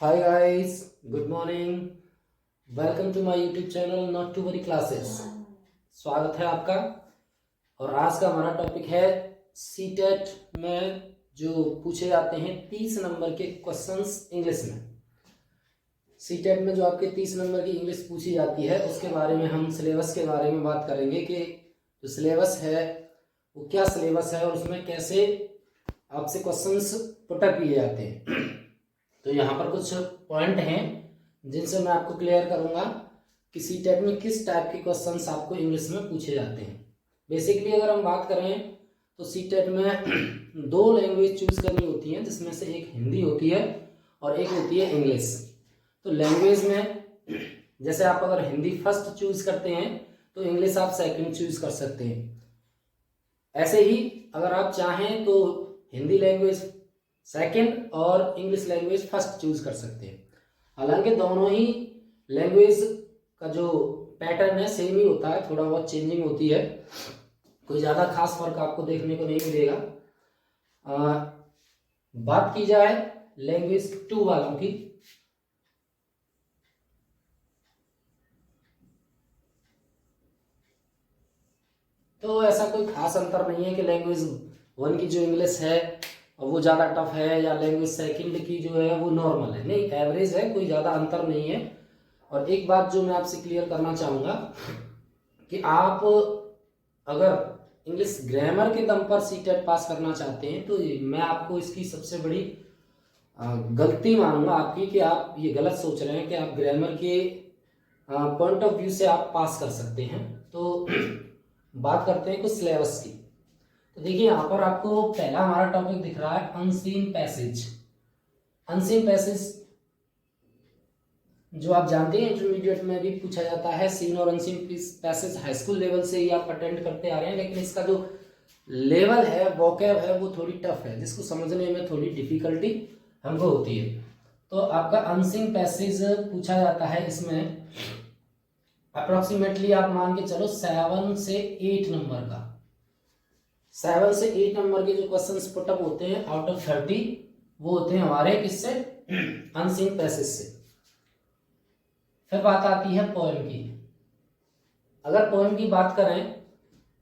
Hi guys, good morning. Welcome to my YouTube channel Not to Worry Classes. स्वागत है आपका। और आज का हमारा टॉपिक है सीटेट में जो पूछे जाते हैं 30 नंबर के क्वेश्चंस इंग्लिश में। सीटेट में जो आपके 30 नंबर की इंग्लिश पूछी जाती है उसके बारे में हम सिलेबस के बारे में बात करेंगे कि जो सिलेबस है वो क्या सिलेबस है और उसमें कैसे आपसे क्वेश्चंस पुटअप किए जाते हैं। तो यहाँ पर कुछ पॉइंट हैं जिनसे मैं आपको क्लियर करूंगा कि सीटेट में किस टाइप के क्वेश्चंस आपको इंग्लिश में पूछे जाते हैं। बेसिकली अगर हम बात करें तो सीटेट में दो लैंग्वेज चूज करनी होती है, जिसमें से एक हिंदी होती है और एक होती है इंग्लिश। तो लैंग्वेज में जैसे आप अगर हिंदी फर्स्ट चूज करते हैं तो इंग्लिश आप सेकंड चूज कर सकते हैं। ऐसे ही अगर आप चाहें तो हिंदी लैंग्वेज सेकंड और इंग्लिश लैंग्वेज फर्स्ट चूज कर सकते हैं। हालांकि दोनों ही लैंग्वेज का जो पैटर्न है सेम ही होता है, थोड़ा बहुत चेंजिंग होती है, कोई ज़्यादा खास फर्क आपको देखने को नहीं मिलेगा। बात की जाए लैंग्वेज 2 वालों की, तो ऐसा कोई खास अंतर नहीं है कि लैंग्वेज 1 की जो इंग्लिश है वो ज़्यादा टफ है या लैंग्वेज सेकंड की जो है वो नॉर्मल है। नहीं, एवरेज है, कोई ज़्यादा अंतर नहीं है। और एक बात जो मैं आपसे क्लियर करना चाहूँगा कि आप अगर इंग्लिश ग्रामर के दम पर सीटेट पास करना चाहते हैं तो मैं आपको इसकी सबसे बड़ी गलती मानूंगा आपकी कि आप ये गलत सोच रहे हैं कि आप ग्रामर के पॉइंट ऑफ व्यू से आप पास कर सकते हैं। तो बात करते हैं कुछ सिलेबस की। तो देखिए यहाँ पर आपको पहला हमारा टॉपिक दिख रहा है अनसीन पैसेज। अनसीन पैसेज जो आप जानते हैं इंटरमीडिएट में भी पूछा जाता है। सीन और unseen passage high school level से ही आप अटेंड करते आ रहे हैं, लेकिन इसका जो लेवल है, वोकैब है, वो थोड़ी टफ है, जिसको समझने में थोड़ी डिफिकल्टी हमको होती है। तो आपका अनसीन पैसेज पूछा जाता है, इसमें अप्रोक्सीमेटली आप मान के चलो 7 से 8 नंबर का, 7 से 8 नंबर के जो क्वेश्चंस पुटअप होते हैं आउट ऑफ 30 वो होते हैं हमारे किससे, अनसीन पैसेज से। फिर बात आती है पोएम की। अगर पोएम की बात करें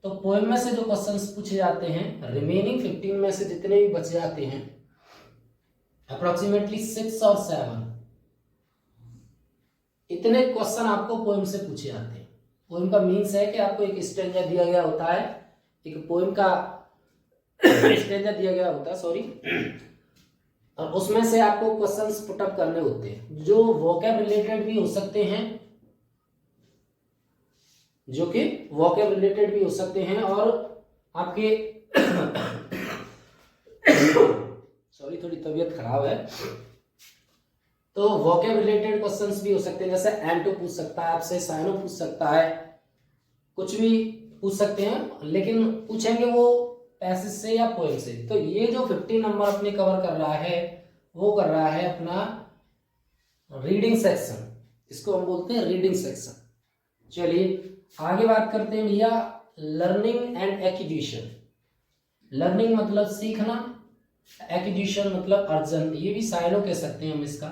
तो पोएम में से जो क्वेश्चंस पूछे जाते हैं, रिमेनिंग 15 में से जितने भी बचे जाते हैं, अप्रोक्सीमेटली 6 और 7 इतने क्वेश्चन आपको पोएम से पूछे जाते हैं। पोएम का मीन्स है कि आपको एक स्टैंजा दिया गया होता है, एक पोएम का स्टैंजा दिया गया होता है, सॉरी, और उसमें से आपको क्वेश्चंस पुटअप करने होते हैं जो वोकैब रिलेटेड भी हो सकते हैं, जो कि वोकैब रिलेटेड भी हो सकते हैं और आपके सॉरी थोड़ी तबीयत खराब है, तो वोकैब रिलेटेड क्वेश्चंस भी हो सकते हैं। जैसे एंटो पूछ सकता है आपसे, साइनो पूछ सकता है, कुछ भी पूछ सकते हैं, लेकिन पूछेंगे वो पैसेज से या पोएम से। तो ये जो 50 नंबर अपने कवर कर रहा है वो कर रहा है अपना रीडिंग सेक्शन, इसको हम बोलते हैं रीडिंग सेक्शन। चलिए आगे बात करते हैं भैया लर्निंग एंड एक्विजिशन। लर्निंग मतलब सीखना, एक्विजिशन मतलब अर्जन, ये भी साइलो कह सकते हैं हम इसका,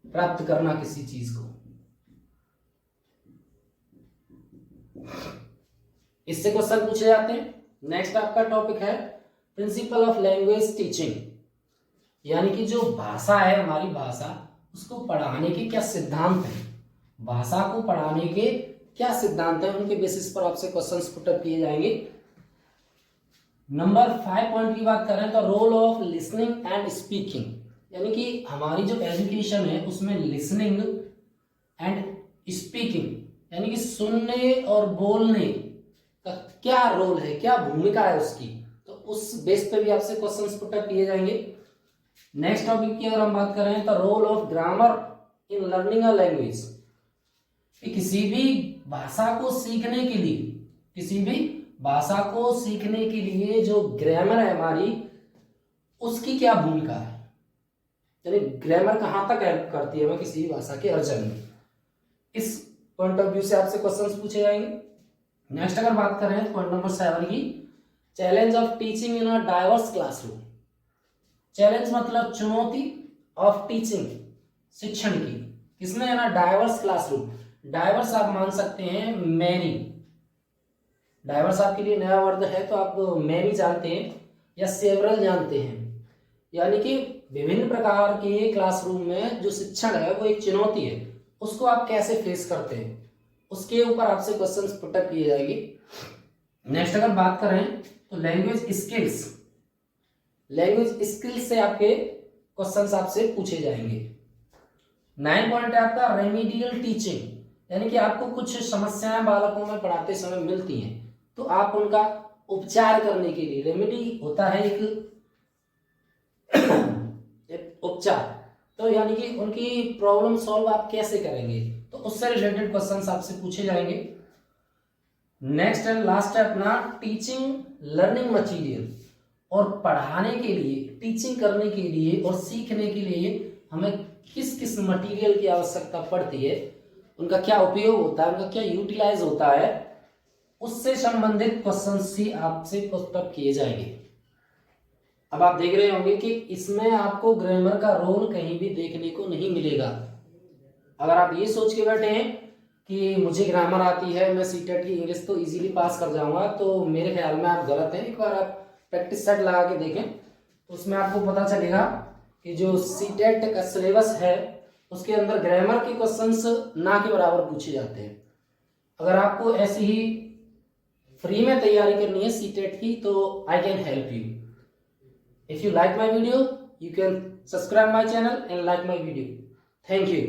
प्राप्त करना किसी चीज को। इससे क्वेश्चन पूछे जाते हैं। नेक्स्ट आपका टॉपिक है प्रिंसिपल ऑफ लैंग्वेज टीचिंग, यानी कि जो भाषा है, हमारी भाषा, उसको पढ़ाने के क्या सिद्धांत हैं, भाषा को पढ़ाने के क्या सिद्धांत हैं, उनके बेसिस पर आपसे क्वेश्चंस पुटअप किए जाएंगे। नंबर 5 पॉइंट की बात करें तो role of listening and speaking, यानी कि हमारी जो एजुकेशन है उसमें लिसनिंग एंड स्पीकिंग, यानी कि सुनने और बोलने का क्या रोल है, क्या भूमिका है उसकी, तो उस बेस पे भी आपसे क्वेश्चंस पुटअप किए जाएंगे। नेक्स्ट टॉपिक की अगर हम बात करें तो role of grammar in learning a language, किसी भी भाषा को सीखने के लिए, किसी भी भाषा को सीखने के लिए जो ग्रामर है हमारी, उसकी क्या भूमिका है, यानी ग्रामर कहां तक हेल्प करती है हमें किसी भी भाषा के अर्जन में। इस पॉइंट ऑफ व्यू से आपसे क्वेश्चंस पूछे जाएंगे। नेक्स्ट अगर बात करें तो पॉइंट नंबर 7 की, challenge of teaching in a diverse classroom. Challenge मतलब चुनौती, ऑफ टीचिंग शिक्षण की। किसमें है ना, डाइवर्स क्लासरूम। डाइवर्स आप मान सकते हैं मैनी, डाइवर्स आपके लिए नया वर्ड है तो आप मैनी जानते हैं या सेवरल जानते हैं, यानी कि विभिन्न प्रकार के क्लासरूम में जो शिक्षण है वो एक चुनौती है, उसको आप कैसे फेस करते हैं, उसके ऊपर आपसे क्वेश्चंस पुटअप किए जाएंगे। नेक्स्ट अगर बात करें तो लैंग्वेज स्किल्स, लैंग्वेज स्किल्स से आपके क्वेश्चंस आपसे पूछे जाएंगे। 9 पॉइंट है आपका रेमिडियल टीचिंग, यानी कि आपको कुछ समस्याएं बालकों में पढ़ाते समय मिलती हैं तो आप उनका उपचार करने के लिए, रेमेडी होता है एक उपचार, तो यानी कि उनकी प्रॉब्लम सॉल्व आप कैसे करेंगे, तो उससे रिलेटेड क्वेश्चंस आपसे पूछे जाएंगे। नेक्स्ट एंड लास्ट है अपना टीचिंग लर्निंग मटेरियल, और पढ़ाने के लिए, टीचिंग करने के लिए और सीखने के लिए हमें किस किस मटेरियल की आवश्यकता पड़ती है, उनका क्या उपयोग होता है, उनका क्या यूटिलाइज होता है, उससे संबंधित क्वेश्चंस ही आपसे पुटअप किए जाएंगे। अब आप देख रहे होंगे कि इसमें आपको ग्रामर का रोल कहीं भी देखने को नहीं मिलेगा। अगर आप ये सोच के बैठे हैं कि मुझे ग्रामर आती है, मैं सीटेट की इंग्लिश तो इजीली पास कर जाऊंगा, तो मेरे ख्याल में आप गलत हैं। एक बार आप प्रैक्टिस सेट लगा के देखें तो उसमें आपको पता चलेगा कि जो सीटेट का सिलेबस है उसके अंदर ग्रामर के क्वेश्चंस ना के बराबर पूछे जाते हैं। अगर आपको ऐसी ही फ्री में तैयारी करनी है सीटेट की तो I can help you. If you like my video, you can subscribe my channel and like my video. Thank you.